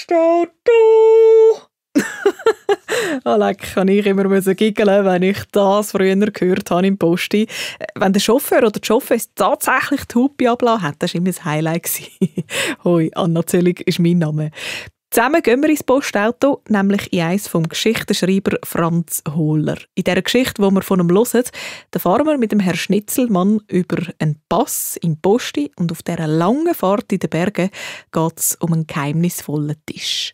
Postauto! Oh, leck, kann ich immer giggeln, wenn ich das früher gehört habe im Posti. Wenn der Chauffeur oder die Chauffeuse tatsächlich die Hupe abgelassen hat, das war immer ein Highlight. Hoi, Anna Zöllig ist mein Name. Zusammen gehen wir ins Postauto, nämlich in eins vom Geschichtenschreiber Franz Hohler. In dieser Geschichte, die wir von ihm hören, da fahren wir mit dem Herrn Schnitzelmann über einen Pass in Posti und auf dieser langen Fahrt in den Bergen geht es um einen geheimnisvollen Tisch.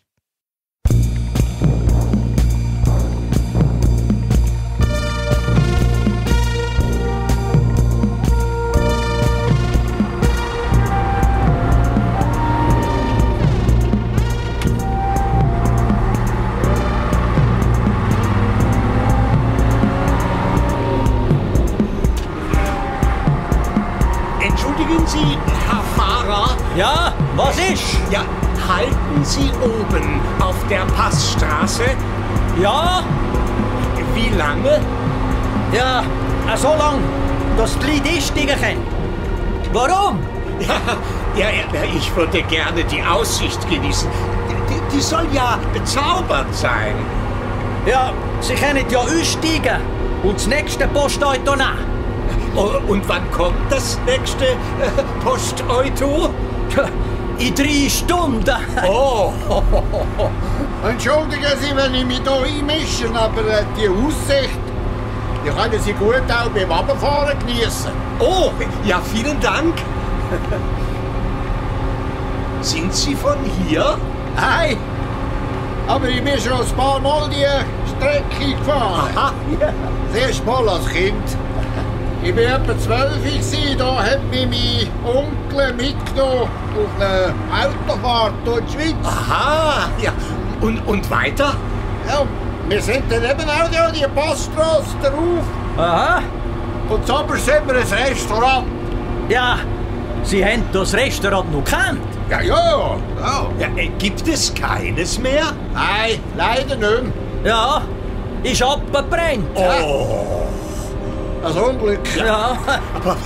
Entschuldigen Sie, Herr Fahrer. Ja, was ist? Ja, halten Sie oben auf der Passstraße. Ja, Wie lange? ja, so lang, dass die Leute einsteigen können. Warum? Ja, ich würde gerne die Aussicht genießen. Die soll ja bezaubernd sein. Ja, sie können ja aussteigen und das nächste Postauto nehmen. Und wann kommt das nächste Postauto? In 3 Stunden. Oh, Entschuldigen Sie, wenn ich mich hier einmische, aber die Aussicht, die können Sie gut auch beim Abfahren genießen. oh, ja, vielen Dank. Sind Sie von hier? Hey, aber ich bin schon ein paar Mal die Strecke gefahren. Aha. Das erste Mal als Kind. Ich war etwa 12, da hat mich mein Onkel mitgenommen auf eine Autofahrt durch die Schweiz. Aha, ja. Und weiter? Ja, wir sind dann eben auch da die Passstrasse drauf. Aha. Und zuoberst haben wir ein Restaurant. Ja, Sie haben das Restaurant noch gekannt. Ja, ja. Ja, gibt es keines mehr? Nein, leider nicht mehr. Ja, ist abgebrannt. Oh, Das Unglück. Ja. aber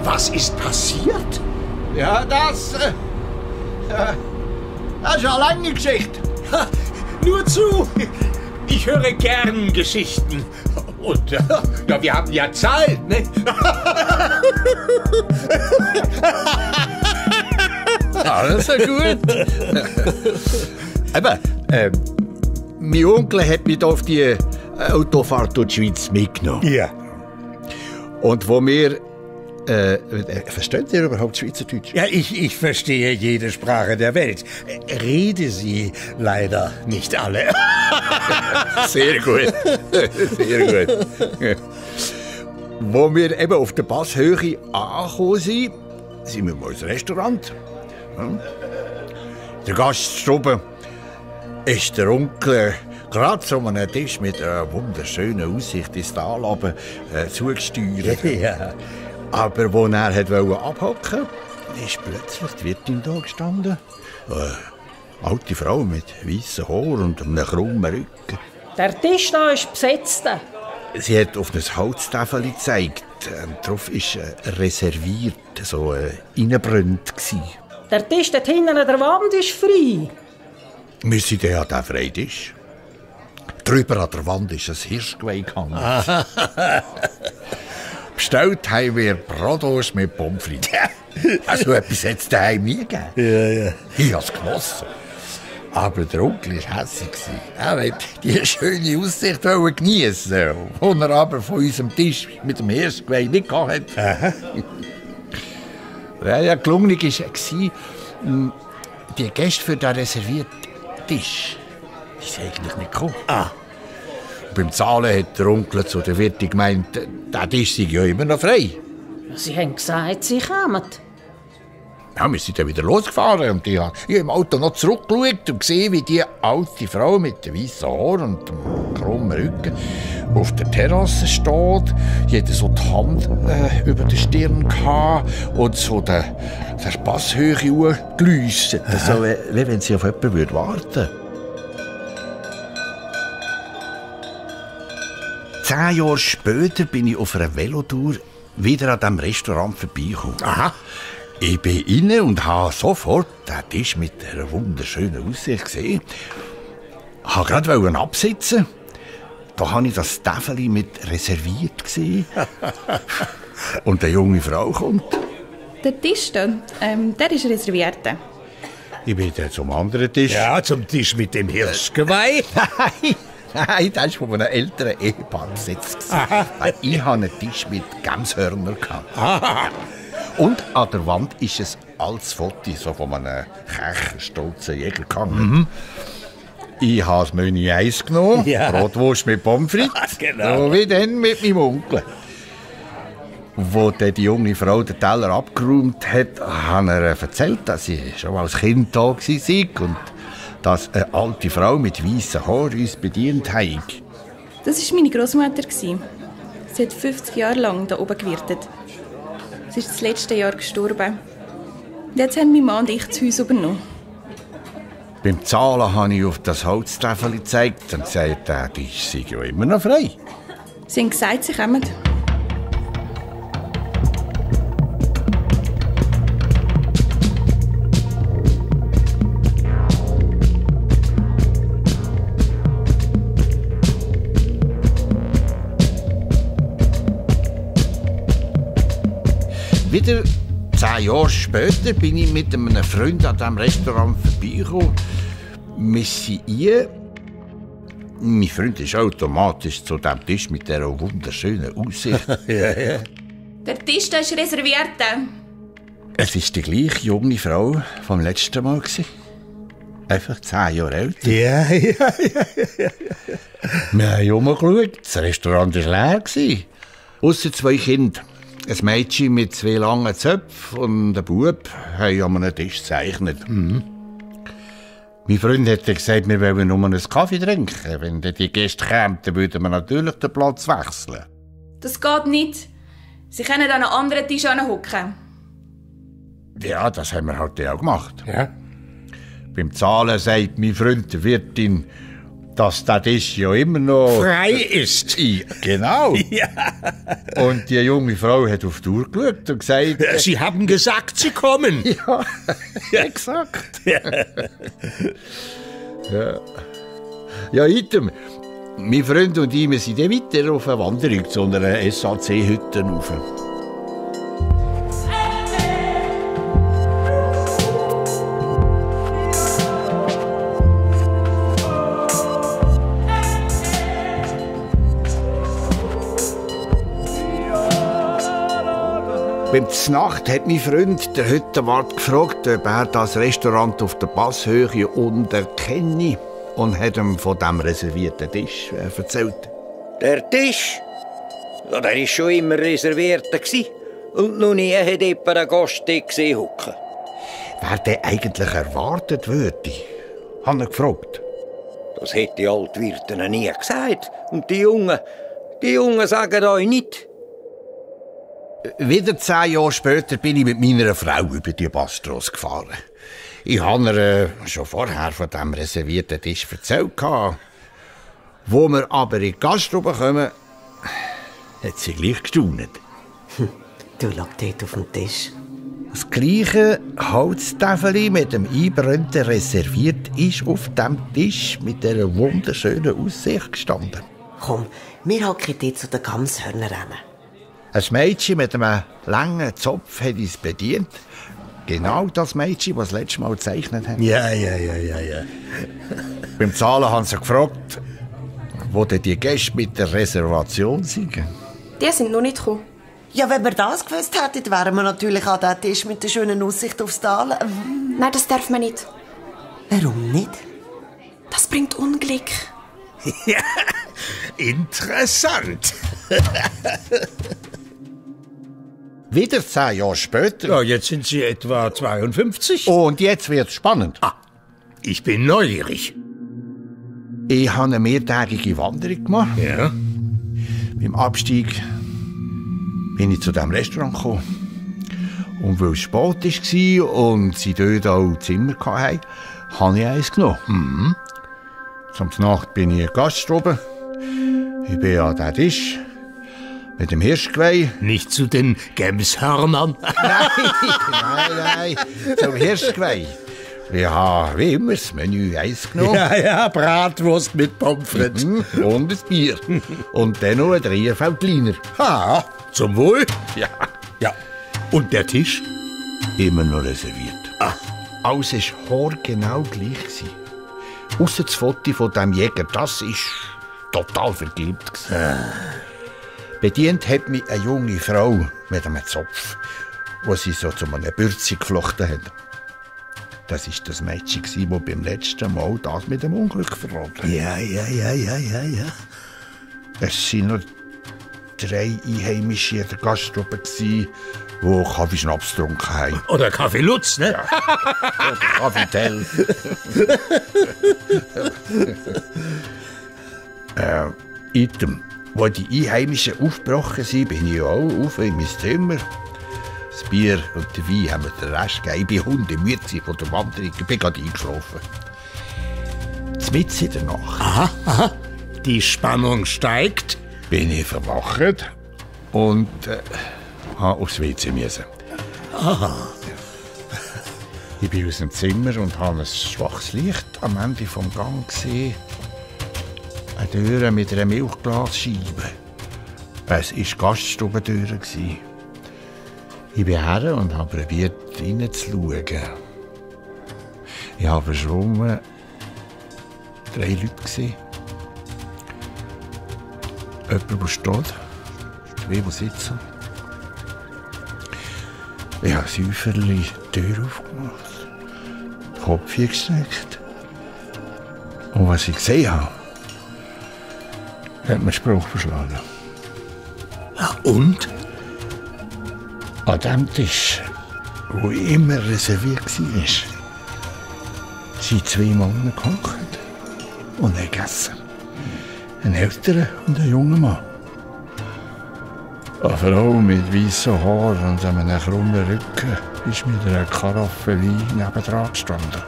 was ist passiert? Ja, das ist eine lange Geschichte. Ha, nur zu. Ich höre gern Geschichten. Und ja, wir haben ja Zeit, ne? Alles gut. Aber, mein Onkel hat mich auf die Autofahrt durch die Schweiz mitgenommen. Ja. Und wo wir... versteht ihr überhaupt Schweizerdeutsch? Ja, ich verstehe jede Sprache der Welt. Rede sie leider nicht alle. Sehr gut. Sehr gut. Wo wir eben auf der Passhöhe angekommen sind wir mal ins Restaurant. Hm? Der Gaststube ist der Onkel gerade so an einem Tisch mit einer wunderschönen Aussicht ins Tal runter, zugesteuert. Ja. Aber als er abhocken wollte, ist plötzlich die Wirtin da gestanden. Alte Frau mit weissen Haar und einem krummen Rücken. Der Tisch da ist besetzt. Sie hat auf ein Holztafel gezeigt. Darauf ist reserviert, so reingebrannt gsi. Der Tisch dort hinten an der Wand ist frei. Wir sind ja an diesem Freitisch. Drüber an der Wand ist ein Hirschgeweih gehangen. Bestellt haben wir Bratwurst mit Pommes frites. Also etwas hat es daheim nie gegeben. Ja. Ich habe es genossen. Aber der Onkel war hässig. Er wollte die schöne Aussicht geniessen, die er aber von unserem Tisch mit dem Hirschgeweih nicht hatte. Ja, gelungen war, die Gäste für den reservierten Tisch, die sind eigentlich nicht gekommen. Beim Zahlen hat der Onkel zu der Wirtin gemeint, der Tisch sei ja immer noch frei. Sie haben gesagt, sie kommen. Ja, wir sind dann wieder losgefahren und ich habe im Auto noch zurückgeschaut und gesehen, wie die alte Frau mit den weißen Haaren und dem krummen Rücken auf der Terrasse steht. Jeder so die Hand über der Stirn gehabt und so der Passhöhe gelüstet. So, wie wenn sie auf jemanden warten würde. 10 Jahre später bin ich auf einer Velotour wieder an diesem Restaurant vorbeigekommen. Aha. Ich bin rein und habe sofort den Tisch mit einer wunderschönen Aussicht gesehen. Ich wollte gerade absitzen. Da habe ich das Täfeli mit reserviert gesehen. Und eine junge Frau kommt. Der Tisch da, der ist reserviert. Ich bin dann zum anderen Tisch. Ja, zum Tisch mit dem Hirschgeweih. Nein, das war von einem älteren Ehepaar besetzt. Weil ich hatte einen Tisch mit Gemshörnern. Und an der Wand ist ein altes Foto so von einem stolzen Jäger gehangen. Ich habe das Menü 1 genommen, Ja. Bratwurst mit Pommes frites, Genau. so wie dann mit meinem Onkel. Wo dann die junge Frau den Teller abgeräumt hat, hat er erzählt, dass sie schon als Kind da war und dass eine alte Frau mit weißen Haaren uns bedient hat. Das war meine Großmutter. Sie hat 50 Jahre lang hier oben gewirtet. Sie ist das letzte Jahr gestorben. Und jetzt haben mein Mann und ich das Haus übernommen. Beim Zahlen habe ich auf das Holztäfeli gezeigt und gesagt, der Tisch sei ja immer noch frei. Sie haben gesagt, sie kommen. Wieder 10 Jahre später bin ich mit einem Freund an diesem Restaurant vorbeigekommen. Wir sind hier. Mein Freund ist automatisch zu diesem Tisch mit dieser wunderschönen Aussicht. Der Tisch da ist reserviert. Es war die gleiche junge Frau vom letzten Mal. Einfach 10 Jahre älter. Ja. Wir haben rumgeschaut. Das Restaurant war leer. Ausser 2 Kinder. Ein Mädchen mit 2 langen Zöpfen und ein Bub haben an einem Tisch gezeichnet. Mein Freund hat gesagt, wir wollen nur einen Kaffee trinken. Wenn dann die Gäste kämen, dann würden wir natürlich den Platz wechseln. Das geht nicht. Sie können an einen anderen Tisch hocken. Ja, das haben wir halt auch gemacht. Ja. Beim Zahlen sagt mein Freund der Wirtin, dass der Tisch ja immer noch Frei ist. Ja, genau. Ja. Und die junge Frau hat auf die Uhr geschaut und gesagt... Sie haben gesagt, Sie kommen. Ja, exakt. Ja, item. Mein Freund und ich, wir sind dann weiter auf eine Wanderung zu einer SAC-Hütte rauf. Beim Znacht hat mein Freund der Hüttenwart gefragt, ob er das Restaurant auf der Passhöhe unten kenne und hat ihm von dem reservierten Tisch erzählt. Der Tisch? Ja, der war schon immer reserviert. Und noch nie hat jemand einen Gast dort gesehen hocken. Wer der eigentlich erwartet würde, habe ich gefragt. Das hätte die Altwirte nie gesagt. Und die Jungen sagen euch nicht. Wieder 10 Jahre später bin ich mit meiner Frau über die Passstrasse gefahren. Ich habe ihr schon vorher von diesem reservierten Tisch erzählt. Wo wir aber in die Gaststube kommen, hat sie gleich gestaunt. Du lag dort auf dem Tisch. Das gleiche Holztäfeli mit dem Einbrannten reserviert ist auf dem Tisch mit dieser wunderschönen Aussicht gestanden. Komm, wir hocken dort zu den Gamshörnern hin. Ein Mädchen mit einem langen Zopf hat uns bedient. Genau das Mädchen, das letzte Mal gezeichnet hat. Ja. Beim Zahlen haben sie gefragt, wo denn die Gäste mit der Reservation sind. Die sind noch nicht gekommen. Ja, wenn wir das gewusst hätten, wären wir natürlich an den Tisch mit der schönen Aussicht aufs Tal. Nein, das darf man nicht. Warum nicht? Das bringt Unglück. Ja, interessant. Wieder 10 Jahre später. Ja, jetzt sind Sie etwa 52. Und jetzt wird's spannend. Ich bin neugierig. Ich habe eine mehrtägige Wanderung gemacht. Ja. Beim Abstieg bin ich zu diesem Restaurant gekommen. Und weil es spät war und sie dort auch Zimmer hatten, habe ich eins genommen. Zum Nacht bin ich in der Gaststube. Ich bin an den Tisch. Mit dem Hirschgeweih? Nicht zu den Gemshörnern. Nein, zum Hirschgeweih. Ich habe wie immer das Menü 1 genommen. Ja, Bratwurst mit Pommes frites. Und ein Bier. Und dann noch ein 3 Veltliner. Ah, zum Wohl. Ja. Ja. Und der Tisch? Immer noch reserviert. Alles war haargenau gleich. Ausser das Foto von diesem Jäger, das war total vergilbt. Bedient hat mich eine junge Frau mit einem Zopf, die sie so zu einem Bürzi geflochten hat. Das war das Mädchen, das beim letzten Mal das mit dem Unglück verraten hat. Ja. Es waren noch 3 Einheimische in der Gaststube, die Kaffeeschnaps getrunken haben. Oder Kaffee Lutz, ne? Ja. Oder Kaffee Tell. Item. Als die Einheimischen aufgebrochen sind, bin ich auch auf in mein Zimmer. Das Bier und der Wein haben mir den Rest gegeben. Ich bin hundemüde von der Wanderung. Ich bin gerade eingeschlafen. Mitten in der Nacht. Aha. Die Spannung steigt. Bin ich verwacht und habe aufs WC müssen. Aha. Ich bin aus dem Zimmer und habe ein schwaches Licht am Ende des Gangs gesehen. Eine Tür mit einer Milchglasscheibe. Es war die Gaststubentür. Ich bin her und habe probiert, reinzuschauen. Ich habe verschwommen 3 Leute gesehen. Jemand, der steht, 2, die sitzen. Ich habe säuferlich die Tür aufgemacht, den Kopf gestreckt. Und was ich gesehen habe, hat mir Spruch verschlagen. Ja, und? An dem Tisch, wo immer reserviert war, sind 2 Männer gehockt und haben gegessen. Ein älterer und ein junger Mann. Eine Frau mit weißen Haaren und einem krummen Rücken ist mit einer Karaffe Wein nebendran gestanden.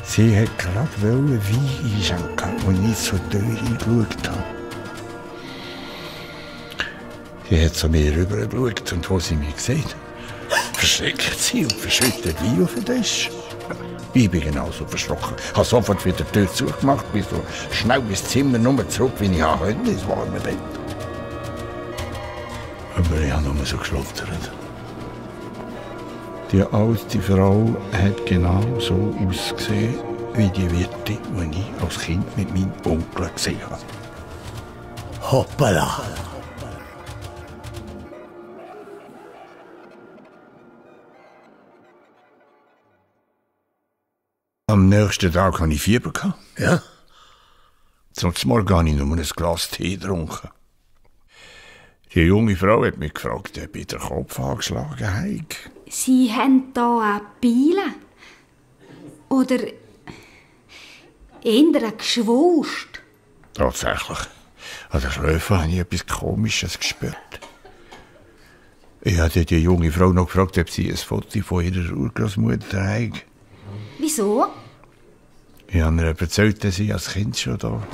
Sie wollte gerade Wein einschenken, als ich zur Tür hingeschaut habe. Sie hat zu mir rübergeschaut und als sie mich gesehen hat, verschreckt sie und verschüttet Wein auf den Tisch. Ich bin genauso verschrocken. Ich habe sofort wieder die Tür zugemacht, bin so schnell ins Zimmer nur zurück, wie ich konnte, ins warme Bett. Aber ich habe nur so geschlottert. Die alte Frau hat genau so ausgesehen, wie die Wirtin, die ich als Kind mit meinem Onkel gesehen habe. Hoppala. Am nächsten Tag hatte ich Fieber. Ja? Zum Morgen habe ich nur ein Glas Tee getrunken. Die junge Frau hat mich gefragt, ob ich den Kopf angeschlagen habe. Sie haben hier eine Beile? Oder eher eine Geschwulst? Tatsächlich. An den Schläfen habe ich etwas Komisches gespürt. Ich hatte die junge Frau noch gefragt, ob sie ein Foto von ihrer Urgroßmutter hat. Wieso? Ich habe ihr erzählt, dass sie als Kind schon da war.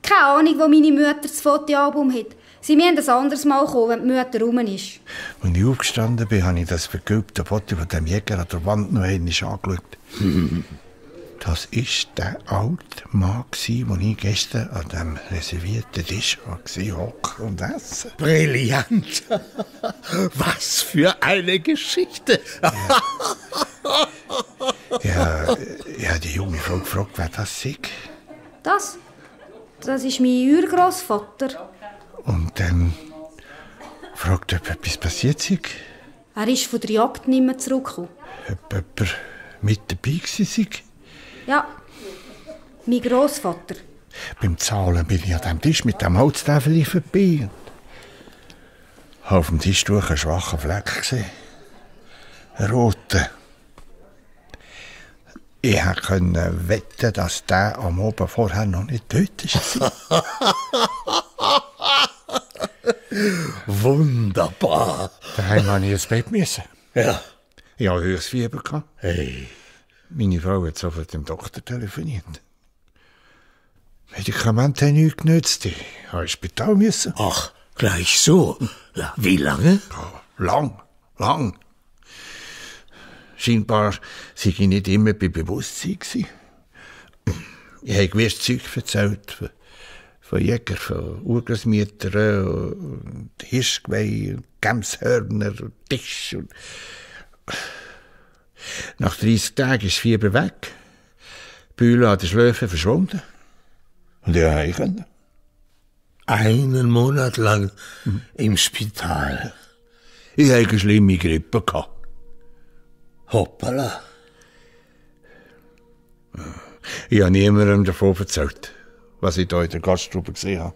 Keine Ahnung, wo meine Mutter das Fotoalbum hat. Sie müssen ein anderes Mal kommen, wenn die Mutter rum ist. Als ich aufgestanden bin, habe ich das vergilbte Foto von dem Jäger an der Wand noch einmal angeschaut. Das war der alte Mann, den ich gestern an dem reservierten Tisch hocken und essen. Brillant. Was für eine Geschichte. Ja, ich habe die junge Frau gefragt, wer das sei. Das ist mein Urgroßvater. Und dann fragt, ob etwas passiert sei. Er ist von der Jagd nicht mehr zurückgekommen. Ob jemand mit dabei war. Ja, mein Grossvater. Beim Zahlen bin ich an dem Tisch mit dem Holztäfel vorbei. Ich habe auf dem Tisch durch einen schwachen Fleck gesehen. Einen roten. Ich konnte wetten, dass der am Abend vorher noch nicht tot war. Wunderbar. Daheim musste ich ins Bett müssen. Ja. Ich hatte höchstes Fieber. Hey. Meine Frau hat sofort dem Doktor telefoniert. Medikamente haben nichts genützt. Ich musste ins Spital müssen. Ach, Gleich so? Ja, wie lange? Lang. Scheinbar sei ich nicht immer bei Bewusstsein gewesen. Ich habe gewisses Zeug erzählt, von Jäger, von Urgroßmüttern, Hirschgeweih, Gemshörner, Tisch. Nach 30 Tagen ist das Fieber weg. Die Bühle an den Schläfen verschwunden. Und ich heim können. 1 Monat lang im Spital. Ich hatte eine schlimme Grippe. Hoppala. Ich habe niemandem davon erzählt, was ich hier in der Gaststube gesehen habe.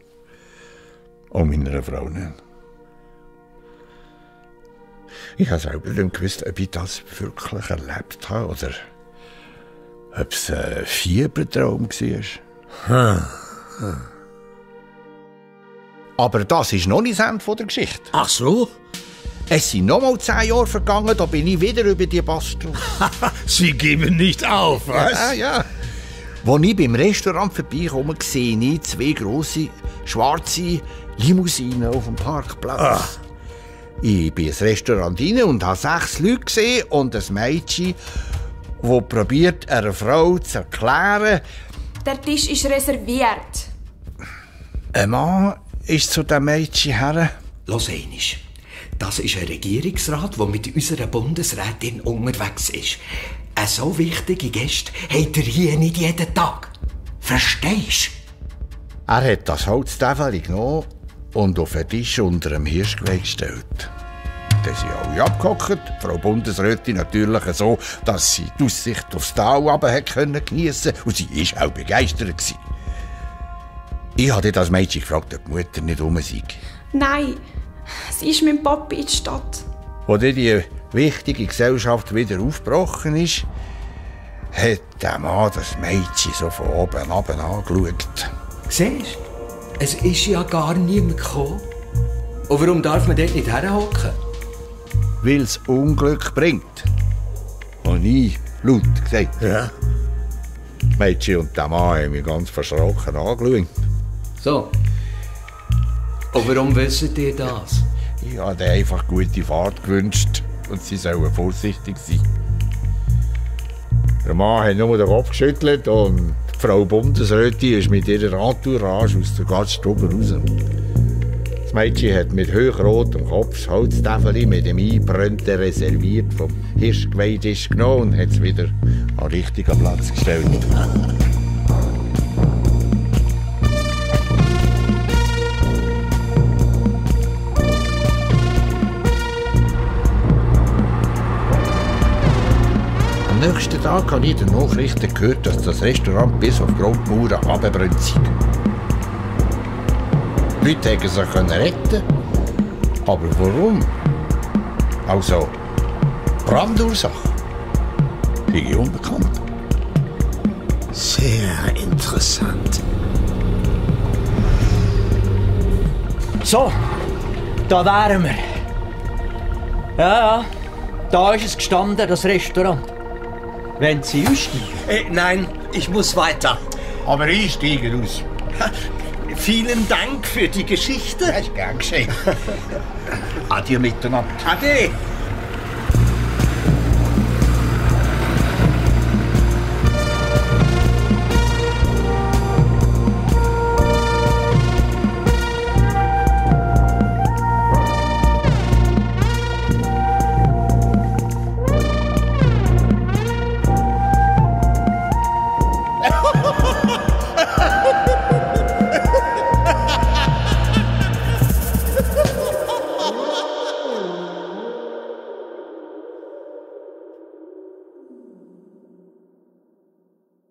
Auch meiner Frau nicht. Ich habe selber nicht gewusst, ob ich das wirklich erlebt habe oder ob es ein Fiebertraum war. Aber das ist noch nicht das Ende der Geschichte. Ach so? Es sind noch mal 10 Jahre vergangen, da bin ich wieder über die Bastel. Sie geben nicht auf, was? Ja. Als ich beim Restaurant vorbeikomme, sehe ich 2 grosse, schwarze Limousinen auf dem Parkplatz. Ich bin ins Restaurant rein und habe 6 Leute gesehen und ein Mädchen, das probiert, einer Frau zu erklären. Der Tisch ist reserviert. Ein Mann ist zu dem Mädchen her. Los einmal. Das ist ein Regierungsrat, der mit unserer Bundesrätin unterwegs ist. Eine so wichtige Gäste habt ihr hier nicht jeden Tag. Verstehst du? Er hat das Holztäfeli genommen und auf den Tisch unter dem Hirschgeweih gestellt. Dann sind alle abgehockt, Frau Bundesrätin natürlich so, dass sie die Aussicht aufs Tal geniessen konnte und sie war auch begeistert. Ich habe das Mädchen gefragt, ob die Mutter nicht rum sei. Nein, sie ist mit dem Papi in die Stadt. Als die wichtige Gesellschaft wieder aufgebrochen ist, hat der Mann das Mädchen so von oben ab angeschaut. Siehst du? Es ist ja gar niemand gekommen. Und warum darf man dort nicht herhocken? Weil es Unglück bringt. Und ich laut gesagt. Ja. Das Mädchen und der Mann haben mich ganz verschrocken angeschaut. So. Und warum wisst ihr das? Ich habe ihnen einfach gute Fahrt gewünscht und sie sollen vorsichtig sein. Der Mann hat nur den Kopf geschüttelt und die Frau Bundesrätin ist mit ihrer Entourage aus der Gaststube raus. Das Mädchen hat mit hochrotem Kopf das Holztäfeli mit dem Einbrannten reserviert vom Hirschgeweihtisch genommen und hat es wieder an den richtigen Platz gestellt. Am nächsten Tag habe ich in den Nachrichten gehört, dass das Restaurant bis auf die Grundmauern runtergebrannt sei. Die Leute konnten sich retten. Aber warum? Also, Brandursache? Bin ich unbekannt. Sehr interessant. So, da wären wir. Ja, da ist es gestanden, das Restaurant. Wenn Sie aussteigen? Nein, ich muss weiter. Aber ich steige aus. Vielen Dank für die Geschichte. Das ist gern geschehen. Adieu miteinander. Ade.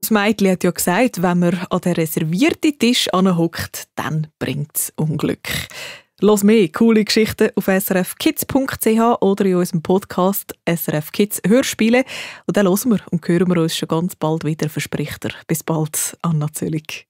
Das Mädchen hat ja gesagt, wenn man an den reservierten Tisch anhockt, dann bringt es Unglück. Los mehr coole Geschichten auf srfkids.ch oder in unserem Podcast SRF Kids Hörspiele. Und dann hören wir und hören wir uns schon ganz bald wieder, verspricht er. Bis bald, Anna Zöllig.